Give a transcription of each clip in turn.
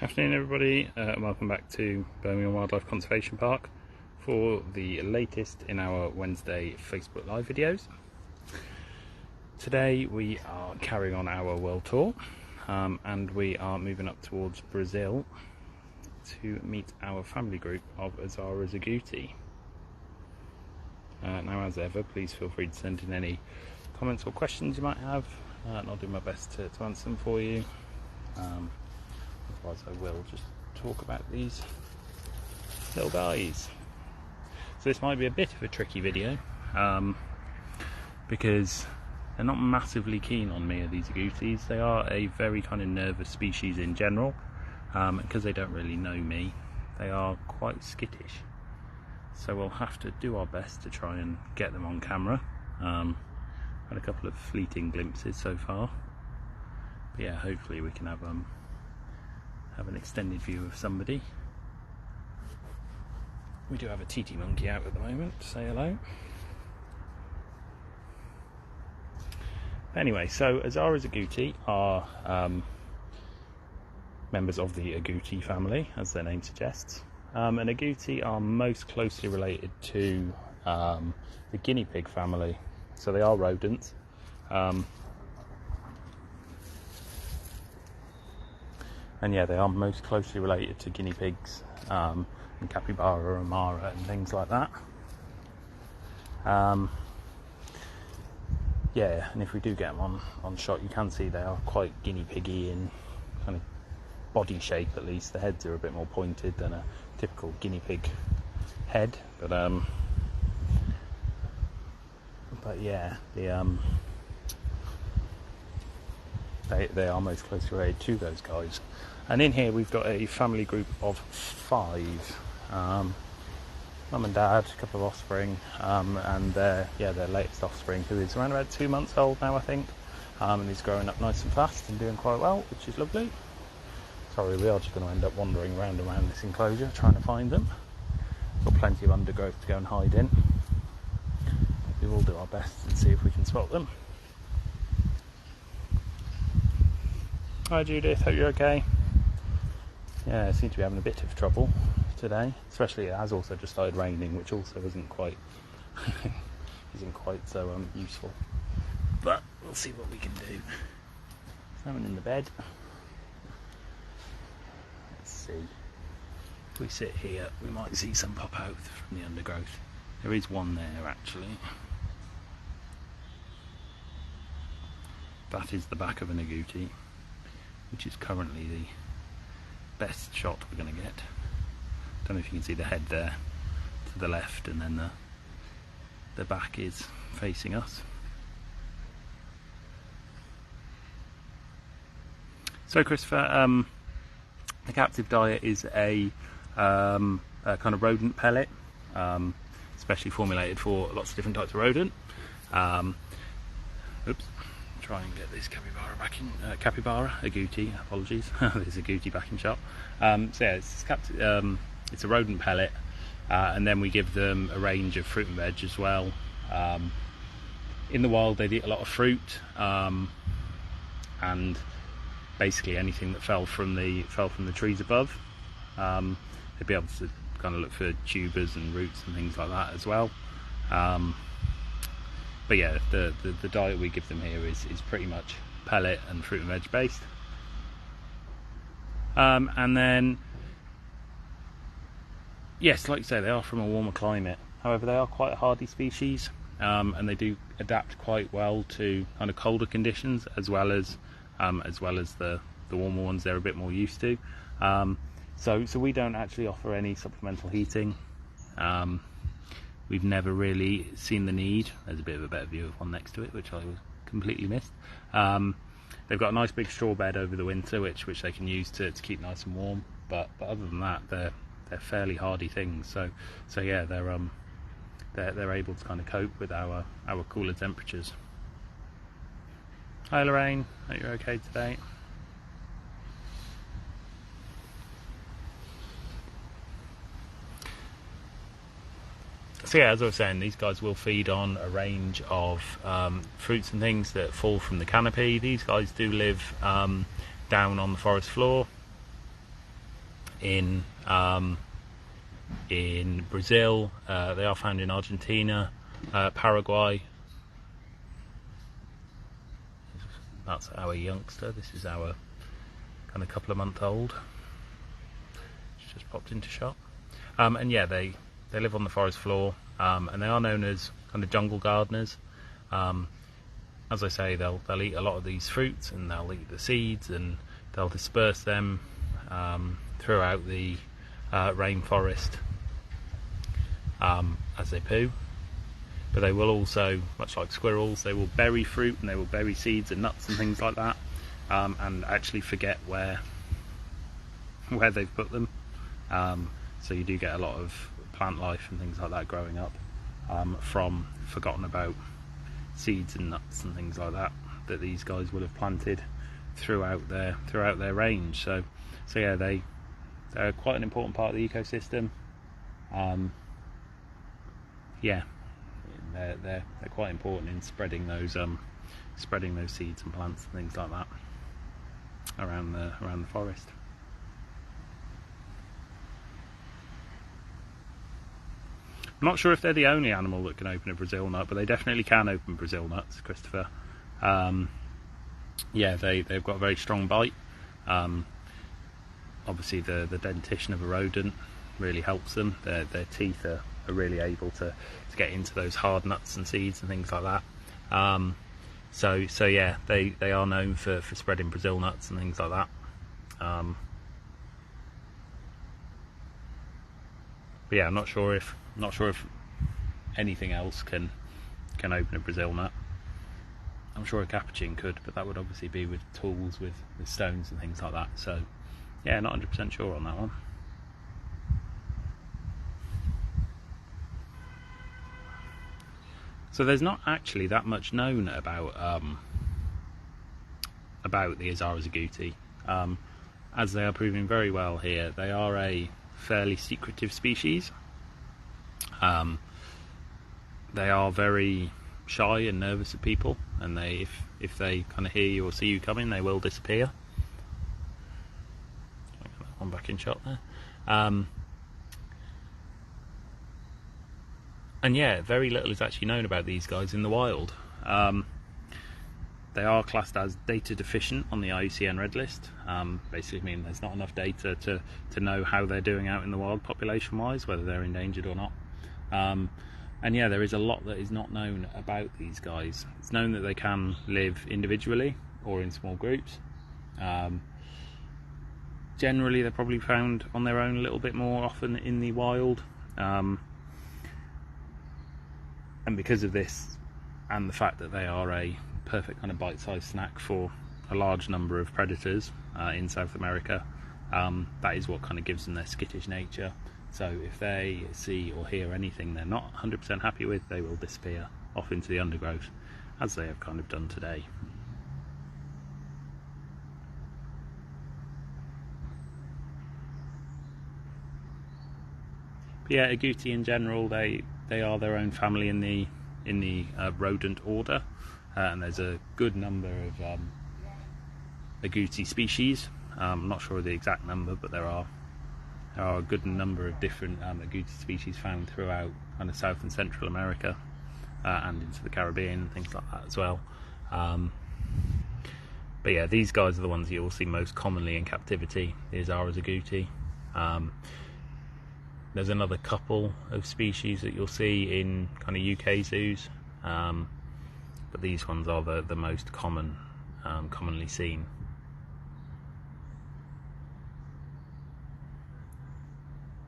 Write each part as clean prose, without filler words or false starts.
Afternoon everybody, and welcome back to Birmingham Wildlife Conservation Park for the latest in our Wednesday Facebook Live videos. Today we are carrying on our world tour and we are moving up towards Brazil to meet our family group of Azara's Agouti. Now as ever, please feel free to send in any comments or questions you might have and I'll do my best to answer them for you. Otherwise I will just talk about these little guys. So this might be a bit of a tricky video because they're not massively keen on me, these agoutis. They are a very kind of nervous species in general, and because they don't really know me, they are quite skittish. So we'll have to do our best to try and get them on camera. Had a couple of fleeting glimpses so far, but yeah, hopefully we can have an extended view of somebody. We do have a TT monkey out at the moment to say hello. Anyway, so Azara's Agouti are members of the Agouti family, as their name suggests. And Agouti are most closely related to the guinea pig family. So they are rodents. And yeah, they are most closely related to guinea pigs and capybara and mara and things like that. Yeah, and if we do get them on shot, you can see they are quite guinea piggy in kind of body shape, at least. The heads are a bit more pointed than a typical guinea pig head, but yeah, they are most closely related to those guys. And in here we've got a family group of 5. Mum and dad, a couple of offspring, and their latest offspring, who is around about 2 months old now, I think, and he's growing up nice and fast and doing quite well, which is lovely. Sorry, we are just going to end up wandering around this enclosure trying to find them. Got plenty of undergrowth to go and hide in. We will do our best and see if we can spot them. Hi Judith, hope you're okay. Yeah, I seem to be having a bit of trouble today, especially it has also just started raining, which also isn't quite so useful. But we'll see what we can do. Someone in the bed. Let's see. If we sit here, we might see some pop out from the undergrowth. There is one there actually. That is the back of an agouti, which is currently the best shot we're going to get. Don't know if you can see the head there to the left, and then the back is facing us. So Christopher, the captive diet is a kind of rodent pellet, specially formulated for lots of different types of rodent. Oops. Try and get this capybara back in, agouti, apologies, there's agouti back in shot. So yeah, it's a rodent pellet, and then we give them a range of fruit and veg as well. In the wild they'd eat a lot of fruit, and basically anything that fell from the trees above. They'd be able to kind of look for tubers and roots and things like that as well. But yeah, the diet we give them here is pretty much pellet and fruit and veg based. And then, yes, like you say, they are from a warmer climate. However, they are quite a hardy species, and they do adapt quite well to kind of colder conditions, as well as the warmer ones they're a bit more used to. So we don't actually offer any supplemental heating. We've never really seen the need. There's a bit of a better view of one next to it, which I completely missed. They've got a nice big straw bed over the winter, which they can use to keep nice and warm. But other than that, they're fairly hardy things. So yeah, they're able to kind of cope with our cooler temperatures. Hi Lorraine, hope you're okay today. So yeah, as I was saying, these guys will feed on a range of fruits and things that fall from the canopy. These guys do live down on the forest floor, in Brazil, they are found in Argentina, Paraguay. That's our youngster. This is our kind of couple of month old. It's just popped into shot. And yeah, they live on the forest floor, and they are known as kind of jungle gardeners. As I say, they'll eat a lot of these fruits, and they'll eat the seeds, and they'll disperse them throughout the rainforest as they poo. But they will also, much like squirrels, they will bury fruit and they will bury seeds and nuts and things like that, and actually forget where they've put them. So you do get a lot of plant life and things like that growing up from forgotten about seeds and nuts and things like that these guys would have planted throughout their range. So yeah, they're quite an important part of the ecosystem. Yeah, they're quite important in spreading those seeds and plants and things like that around the forest. I'm not sure if they're the only animal that can open a Brazil nut, but they definitely can open Brazil nuts, Christopher. Yeah, they've got a very strong bite. Obviously the dentition of a rodent really helps them. Their teeth are really able to get into those hard nuts and seeds and things like that. So yeah, they are known for spreading Brazil nuts and things like that. But yeah, I'm not sure if anything else can open a Brazil nut. I'm sure a capuchin could, but that would obviously be with tools, with stones and things like that. So yeah, not 100% sure on that one. So there's not actually that much known about the Azara agouti, as they are proving very well here. They are a fairly secretive species. They are very shy and nervous of people, and if they kind of hear you or see you coming, they will disappear. Get that one back in shot there. And yeah, very little is actually known about these guys in the wild. They are classed as data deficient on the IUCN Red List. Basically mean there's not enough data to know how they're doing out in the wild population wise, whether they're endangered or not. And yeah, there is a lot that is not known about these guys. It's known that they can live individually or in small groups. Generally they're probably found on their own a little bit more often in the wild. And because of this, and the fact that they are a perfect kind of bite-sized snack for a large number of predators in South America, that is what kind of gives them their skittish nature. So if they see or hear anything they're not 100% happy with, they will disappear off into the undergrowth, as they have kind of done today. But yeah, agouti in general, they are their own family in the rodent order, and there's a good number of agouti species. I'm not sure of the exact number, but there are a good number of different agouti species found throughout kind of South and Central America, and into the Caribbean and things like that as well. But yeah, these guys are the ones you'll see most commonly in captivity, the Azara agouti. There's another couple of species that you'll see in kind of UK zoos, but these ones are the most commonly seen.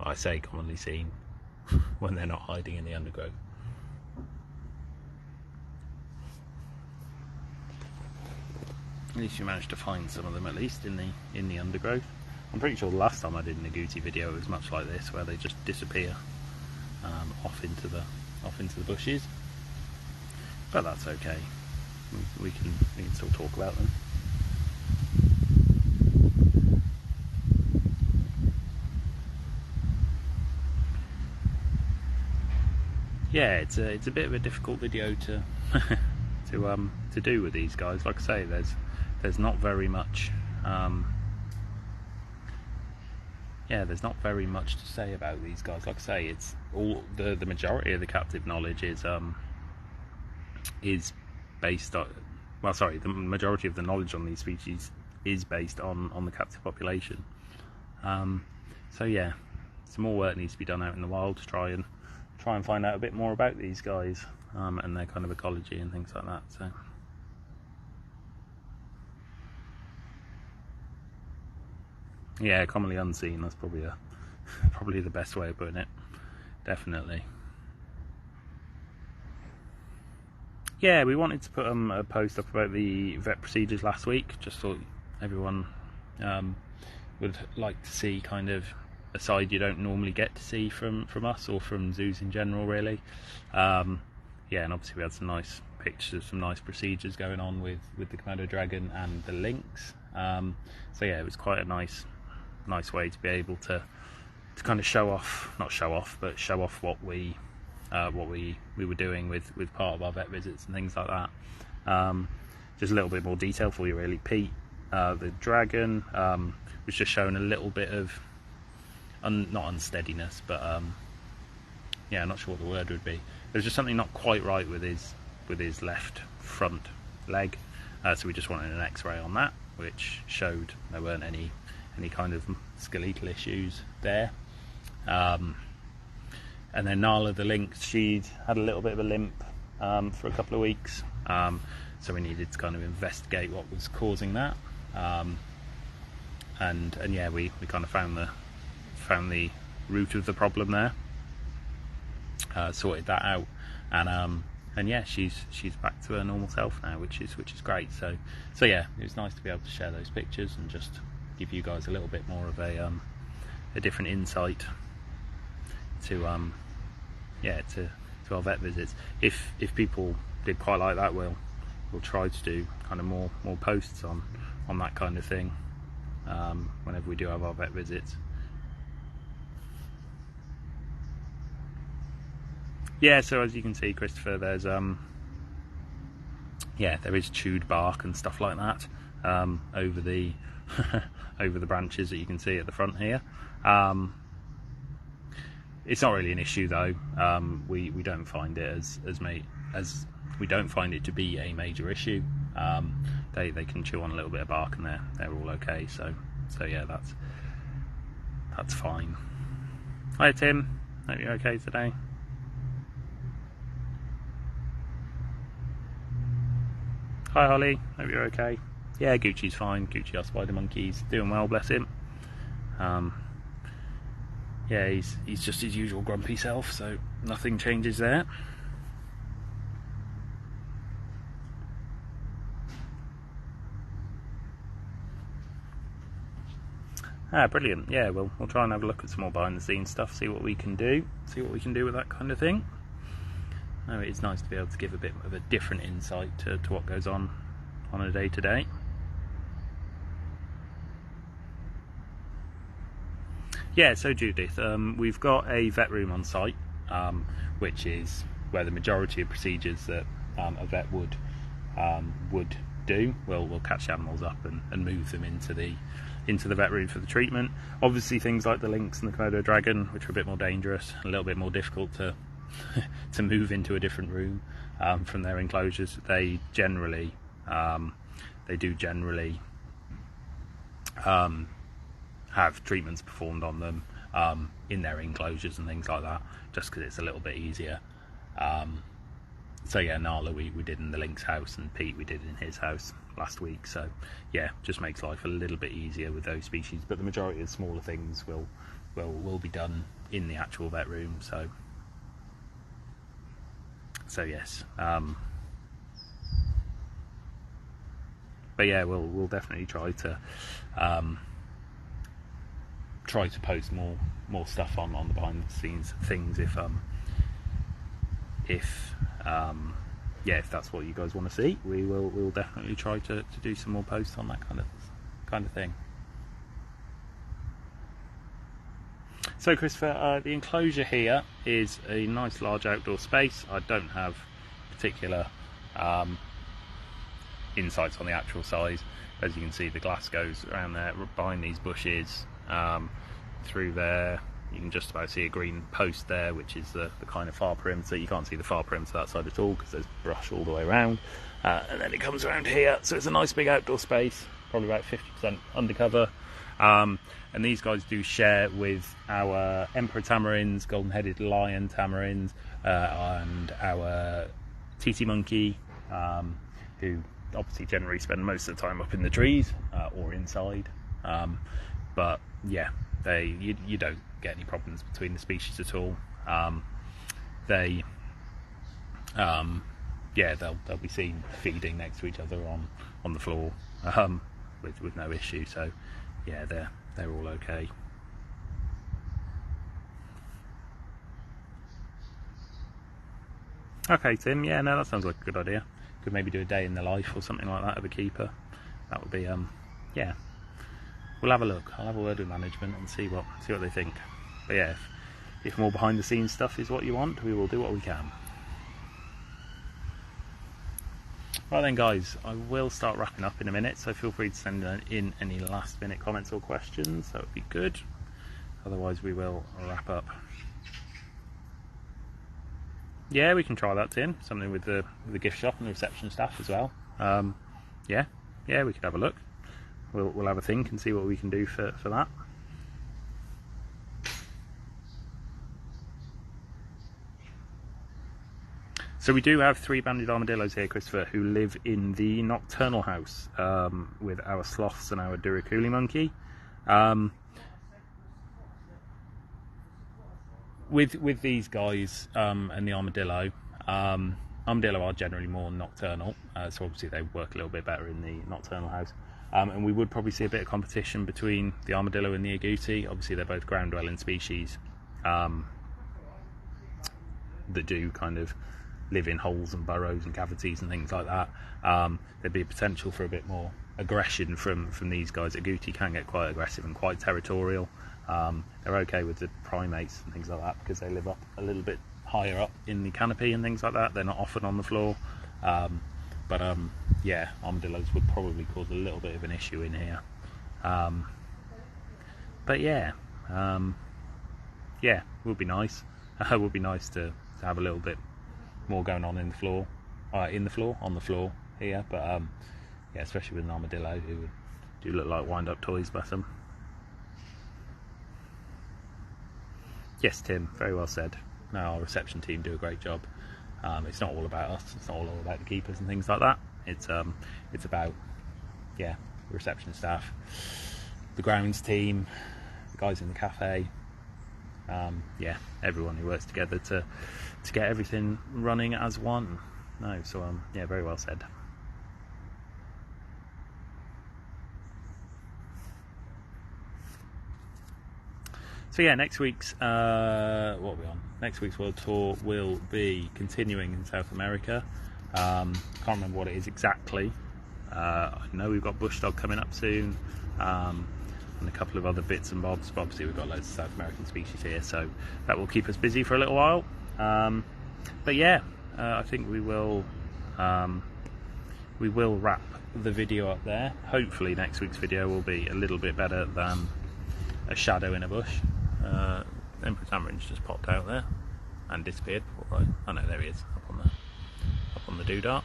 Well, I say commonly seen when they're not hiding in the undergrowth. At least you managed to find some of them, at least in the undergrowth. I'm pretty sure the last time I did an agouti video it was much like this, where they just disappear off into the bushes. But that's okay. We can still talk about them. Yeah, it's a bit of a difficult video to to do with these guys. Like I say, there's not very much yeah, there's not very much to say about these guys. Like I say, it's all the majority of the captive knowledge is based on, well, sorry, the majority of the knowledge on these species is based on the captive population. So yeah, some more work needs to be done out in the wild to try and find out a bit more about these guys and their kind of ecology and things like that. So yeah, commonly unseen, that's probably probably the best way of putting it. Definitely. Yeah, we wanted to put a post up about the vet procedures last week. Just thought everyone would like to see kind of a side you don't normally get to see from us or from zoos in general, really. Yeah, and obviously we had some nice pictures, some nice procedures going on with the Komodo dragon and the lynx. So yeah, it was quite a nice way to be able to kind of show off what we were doing with part of our vet visits and things like that. Just a little bit more detail for you, really. Pete, the dragon, was just showing a little bit of not unsteadiness, but yeah, I'm not sure what the word would be. There's just something not quite right with his left front leg, so we just wanted an X-ray on that, which showed there weren't any kind of skeletal issues there. And then Nala the lynx, she'd had a little bit of a limp for a couple of weeks, so we needed to kind of investigate what was causing that. And yeah, we kind of found the root of the problem there, sorted that out, and yeah, she's back to her normal self now, which is great. So yeah, it was nice to be able to share those pictures and just give you guys a little bit more of a different insight to our vet visits. If people did quite like that, we'll try to do kind of more posts on that kind of thing whenever we do have our vet visits. Yeah, so as you can see, Christopher, there's yeah, there is chewed bark and stuff like that over the over the branches that you can see at the front here. It's not really an issue though. We don't find it as we don't find it to be a major issue. They can chew on a little bit of bark and they're all okay. So yeah, that's fine. Hi Tim, hope you're okay today. Hi Holly, hope you're okay. Yeah, Agouti's fine. Agouti, our spider monkey's doing well, bless him. Yeah, he's just his usual grumpy self, so nothing changes there. Brilliant. Yeah, we'll try and have a look at some more behind the scenes stuff, see what we can do with that kind of thing. It is nice to be able to give a bit of a different insight to what goes on a day to day. Yeah, so Judith, we've got a vet room on site, which is where the majority of procedures that a vet would do. We'll catch animals up and move them into the vet room for the treatment. Obviously, things like the lynx and the Komodo dragon, which are a bit more dangerous, a little bit more difficult to to move into a different room from their enclosures. They generally do generally have treatments performed on them in their enclosures and things like that, just because it's a little bit easier. So yeah, Nala we did in the lynx house, and Pete we did in his house last week. So yeah, just makes life a little bit easier with those species. But the majority of smaller things will be done in the actual vet room. So yes, but yeah, we'll definitely try to post more stuff on the behind the scenes things if that's what you guys want to see. We'll definitely try to do some more posts on that kind of thing. So Christopher, the enclosure here is a nice large outdoor space. I don't have particular insights on the actual size. As you can see, the glass goes around there behind these bushes. through there. You can just about see a green post there, which is the kind of far perimeter. You can't see the far perimeter that side at all because there's brush all the way around. And then it comes around here, so it's a nice big outdoor space, probably about 50% undercover. And these guys do share with our Emperor tamarins, golden-headed lion tamarins, and our TT monkey, who obviously generally spend most of the time up in the trees or inside. But yeah, you don't get any problems between the species at all. Yeah, they'll be seen feeding next to each other on the floor with no issue. So yeah, they're all okay. Okay, Tim. Yeah, no, that sounds like a good idea. Could maybe do a day in the life or something like that of a keeper. That would be yeah. We'll have a look. I'll have a word with management and see what they think. But yeah, if more behind the scenes stuff is what you want, we will do what we can. Right then, guys, I will start wrapping up in a minute, so feel free to send in any last minute comments or questions. That would be good. Otherwise, we will wrap up. Yeah, we can try that, Tim. Something with the gift shop and the reception staff as well. Yeah, we could have a look. We'll have a think and see what we can do for that. So we do have 3 banded armadillos here, Christopher, who live in the nocturnal house with our sloths and our Duraculi monkey. With these guys and the armadillo, armadillo are generally more nocturnal, so obviously they work a little bit better in the nocturnal house. And we would probably see a bit of competition between the armadillo and the agouti. Obviously they're both ground dwelling species that do kind of live in holes and burrows and cavities and things like that. There'd be a potential for a bit more aggression from these guys. Agouti can get quite aggressive and quite territorial. They're okay with the primates and things like that because they live up a little bit higher up in the canopy and things like that. They're not often on the floor. Yeah, armadillos would probably cause a little bit of an issue in here. But yeah, it would be nice. It would be nice to have a little bit more going on on the floor here. But yeah, especially with an armadillo who do look like wind-up toys, bless them. Yes, Tim, very well said. No, our reception team do a great job. It's not all about us. It's not all about the keepers and things like that. It's about the reception staff, the grounds team, the guys in the cafe. Everyone who works together to get everything running as one. No, so yeah, very well said. So yeah, next week's what are we on? Next week's world tour will be continuing in South America. Can't remember what it is exactly. I know we've got bush dog coming up soon, and a couple of other bits and bobs. But obviously we've got loads of South American species here, so that will keep us busy for a little while. But yeah, I think we will wrap the video up there. Hopefully next week's video will be a little bit better than a shadow in a bush. Emperor tamarin's just popped out there and disappeared. Oh no, there he is, up on the doodah.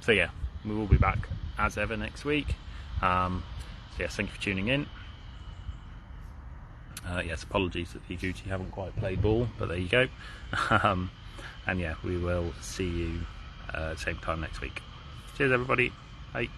So yeah, we will be back as ever next week. So yes, thank you for tuning in. Yes, apologies that the Agouti haven't quite played ball, but there you go. And yeah, we will see you same time next week. Cheers everybody. Bye.